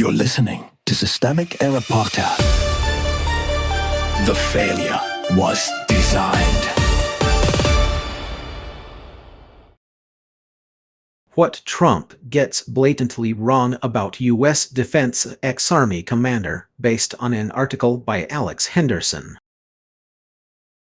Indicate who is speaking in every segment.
Speaker 1: You're listening to Systemic Era Podcast. The failure was designed.
Speaker 2: What Trump gets blatantly wrong about U.S. Defense ex-Army commander, based on an article by Alex Henderson.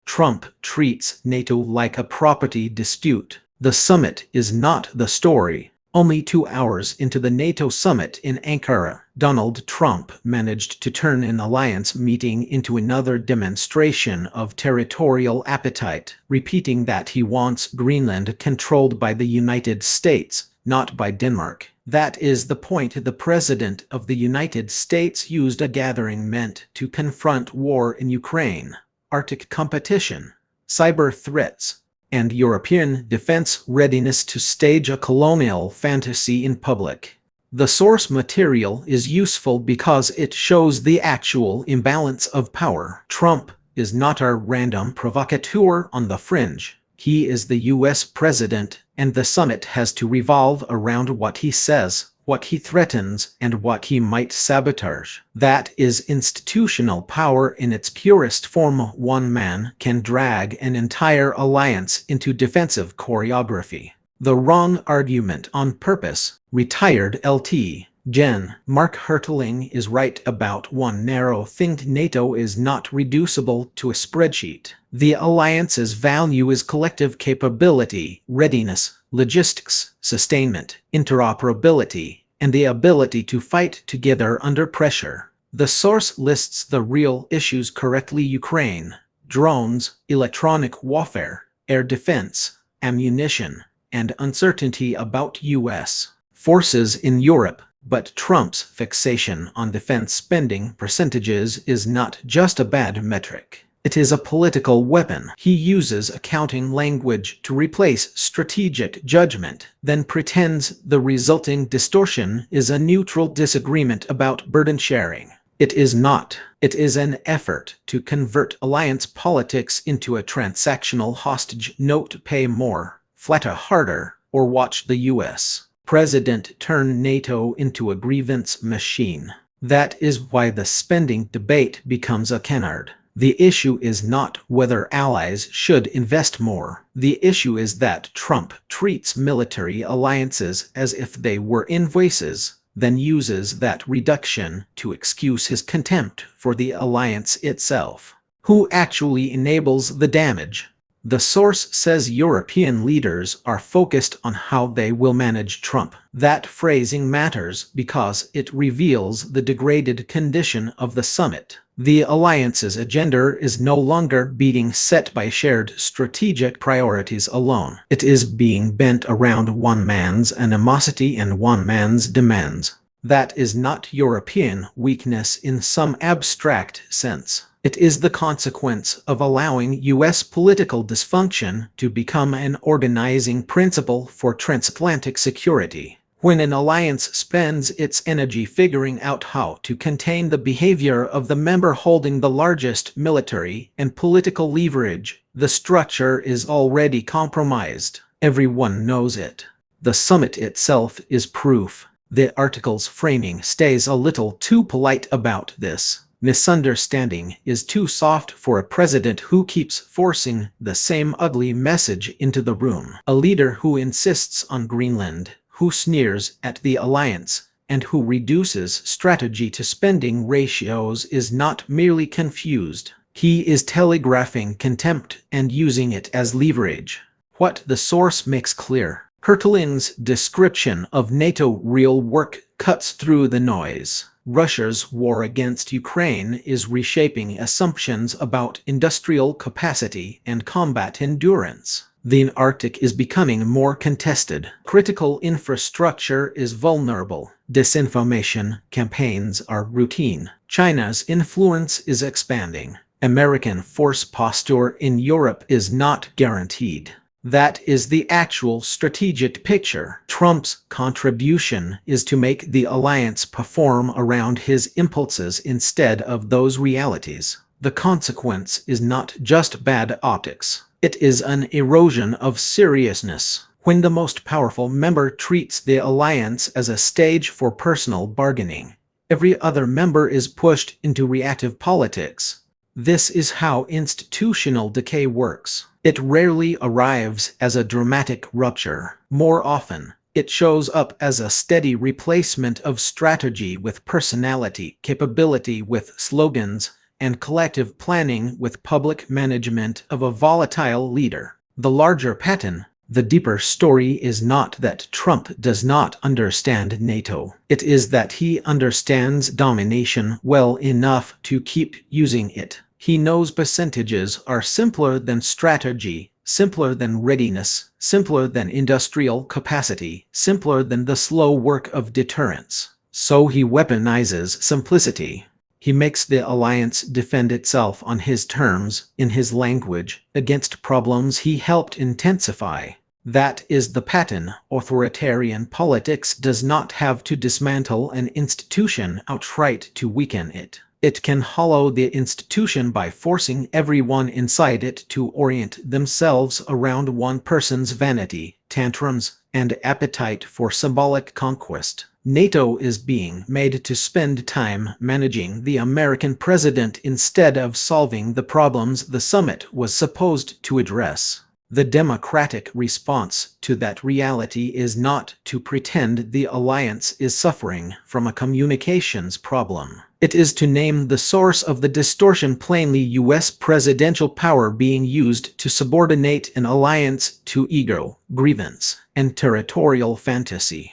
Speaker 2: Trump treats NATO like a property dispute. The summit is not the story. Only 2 hours into the NATO summit in Ankara, Donald Trump managed to turn an alliance meeting into another demonstration of territorial appetite, repeating that he wants Greenland controlled by the United States, not by Denmark. That is the point the President of the United States used a gathering meant to confront war in Ukraine, Arctic competition, cyber threats, and European defense readiness to stage a colonial fantasy in public. The source material is useful because it shows the actual imbalance of power. Trump is not a random provocateur on the fringe. He is the US president, and the summit has to revolve around what he says, what he threatens, and what he might sabotage. That is institutional power in its purest form. One man can drag an entire alliance into defensive choreography. The wrong argument on purpose. Retired LT Gen. Mark Hertling is right about one narrow thing: NATO is not reducible to a spreadsheet. The alliance's value is collective capability, readiness, logistics, sustainment, interoperability, and the ability to fight together under pressure. The source lists the real issues correctly: Ukraine, drones, electronic warfare, air defense, ammunition, and uncertainty about U.S. forces in Europe. But Trump's fixation on defense spending percentages is not just a bad metric. It is a political weapon. He uses accounting language to replace strategic judgment, then pretends the resulting distortion is a neutral disagreement about burden sharing. It is not. It is an effort to convert alliance politics into a transactional hostage note: pay more, flatter harder, or watch the U.S. president turn NATO into a grievance machine. That is why the spending debate becomes a canard. The issue is not whether allies should invest more. The issue is that Trump treats military alliances as if they were invoices, then uses that reduction to excuse his contempt for the alliance itself. Who actually enables the damage? The source says European leaders are focused on how they will manage Trump. That phrasing matters because it reveals the degraded condition of the summit. The alliance's agenda is no longer being set by shared strategic priorities alone. It is being bent around one man's animosity and one man's demands. That is not European weakness in some abstract sense. It is the consequence of allowing U.S. political dysfunction to become an organizing principle for transatlantic security. When an alliance spends its energy figuring out how to contain the behavior of the member holding the largest military and political leverage, the structure is already compromised. Everyone knows it. The summit itself is proof. The article's framing stays a little too polite about this. Misunderstanding is too soft for a president who keeps forcing the same ugly message into the room. A leader who insists on Greenland, who sneers at the alliance, and who reduces strategy to spending ratios is not merely confused. He is telegraphing contempt and using it as leverage. What the source makes clear: Hertling's description of NATO real work cuts through the noise. Russia's war against Ukraine is reshaping assumptions about industrial capacity and combat endurance. The Arctic is becoming more contested. Critical infrastructure is vulnerable. Disinformation campaigns are routine. China's influence is expanding. American force posture in Europe is not guaranteed. That is the actual strategic picture. Trump's contribution is to make the alliance perform around his impulses instead of those realities. The consequence is not just bad optics. It is an erosion of seriousness. When the most powerful member treats the alliance as a stage for personal bargaining, Every other member is pushed into reactive politics. This is how institutional decay works. It rarely arrives as a dramatic rupture. More often, it shows up as a steady replacement of strategy with personality, capability with slogans, and collective planning with public management of a volatile leader. The larger pattern, the deeper story is not that Trump does not understand NATO. It is that he understands domination well enough to keep using it. He knows percentages are simpler than strategy, simpler than readiness, simpler than industrial capacity, simpler than the slow work of deterrence. So he weaponizes simplicity. He makes the alliance defend itself on his terms, in his language, against problems he helped intensify. That is the pattern. Authoritarian politics does not have to dismantle an institution outright to weaken it. It can hollow the institution by forcing everyone inside it to orient themselves around one person's vanity, tantrums, and appetite for symbolic conquest. NATO is being made to spend time managing the American president instead of solving the problems the summit was supposed to address. The democratic response to that reality is not to pretend the alliance is suffering from a communications problem. It is to name the source of the distortion, plainly U.S. presidential power being used to subordinate an alliance to ego, grievance, and territorial fantasy.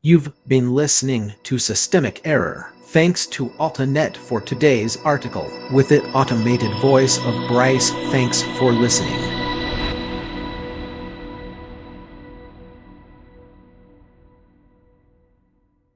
Speaker 2: You've been listening to Systemic Error. Thanks to AltaNet for today's article. With it automated voice of Bryce, thanks for listening.